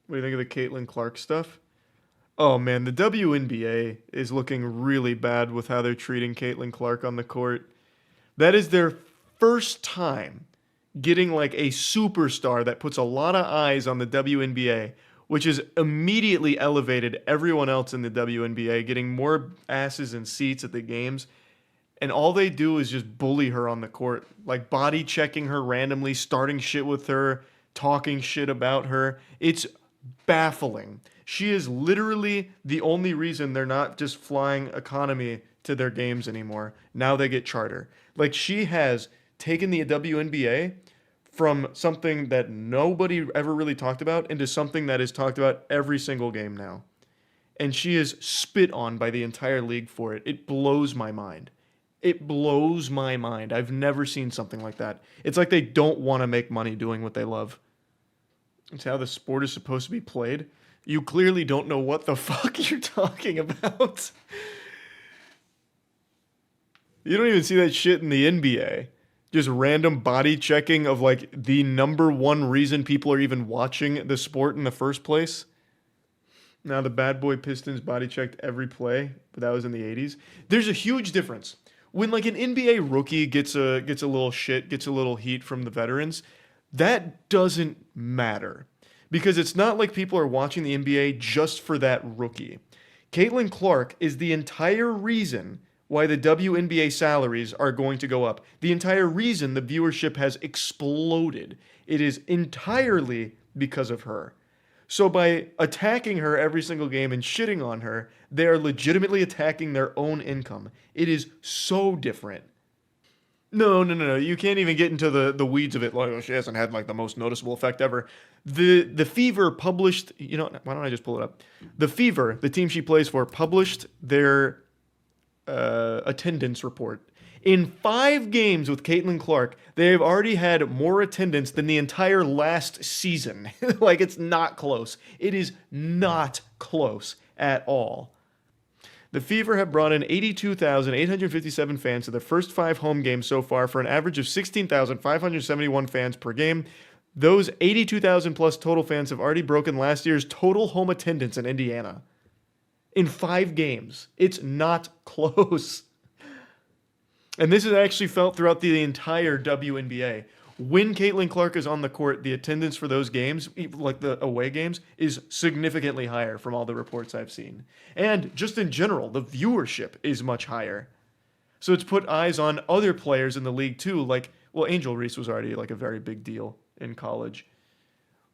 What do you think of the Caitlin Clark stuff? Oh man, the WNBA is looking really bad with how they're treating Caitlin Clark on the court. That is their first time getting like a superstar that puts a lot of eyes on the WNBA, which has immediately elevated everyone else in the WNBA, getting more asses and seats at the games. And all they do is just bully her on the court, like body checking her randomly, starting shit with her, talking shit about her. It's baffling. She is literally the only reason they're not just flying economy to their games anymore. Now they get charter. Like she has taken the WNBA from something that nobody ever really talked about into something that is talked about every single game now. And she is spit on by the entire league for it. It blows my mind. It blows my mind. I've never seen something like that. It's like they don't want to make money doing what they love. It's how the sport is supposed to be played. You clearly don't know what the fuck you're talking about. You don't even see that shit in the NBA. Just random body checking of like the number one reason people are even watching the sport in the first place. Now the bad boy Pistons body checked every play, but that was in the 80s. There's a huge difference. When like an NBA rookie gets a little shit, gets a little heat from the veterans, that doesn't matter. Because it's not like people are watching the NBA just for that rookie. Caitlin Clark is the entire reason why the WNBA salaries are going to go up. The entire reason the viewership has exploded. It is entirely because of her. So by attacking her every single game and shitting on her, they are legitimately attacking their own income. It is so different. No. You can't even get into the weeds of it. Like, oh, she hasn't had like the most noticeable effect ever. The Fever published, why don't I just pull it up? The Fever, the team she plays for, published their attendance report. In 5 games with Caitlin Clark, they have already had more attendance than the entire last season. Like, it's not close. It is not close at all. The Fever have brought in 82,857 fans to their first 5 home games so far for an average of 16,571 fans per game. Those 82,000 plus total fans have already broken last year's total home attendance in Indiana. In 5 games. It's not close. And this is actually felt throughout the entire WNBA. When Caitlin Clark is on the court, the attendance for those games, like the away games, is significantly higher from all the reports I've seen. And just in general, the viewership is much higher. So it's put eyes on other players in the league too. Like, well, Angel Reese was already like a very big deal in college.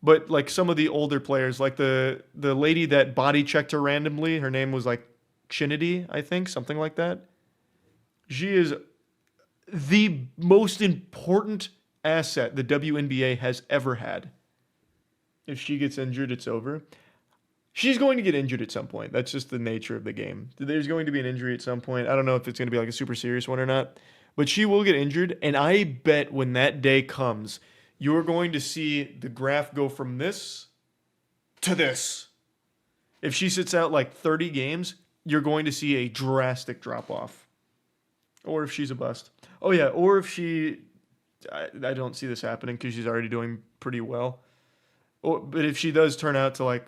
But like some of the older players, like the lady that body checked her randomly, her name was like Chinity, I think, something like that. She is the most important asset the WNBA has ever had. If she gets injured, it's over. She's going to get injured at some point. That's just the nature of the game. There's going to be an injury at some point. I don't know if it's going to be like a super serious one or not, but she will get injured. And I bet when that day comes, you're going to see the graph go from this to this. If she sits out like 30 games, you're going to see a drastic drop off. Or if she's a bust. Oh yeah, or if she... I don't see this happening because she's already doing pretty well. But if she does turn out to like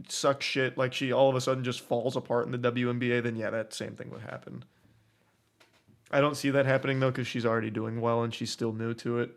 suck shit, like she all of a sudden just falls apart in the WNBA, then yeah, that same thing would happen. I don't see that happening though because she's already doing well and she's still new to it.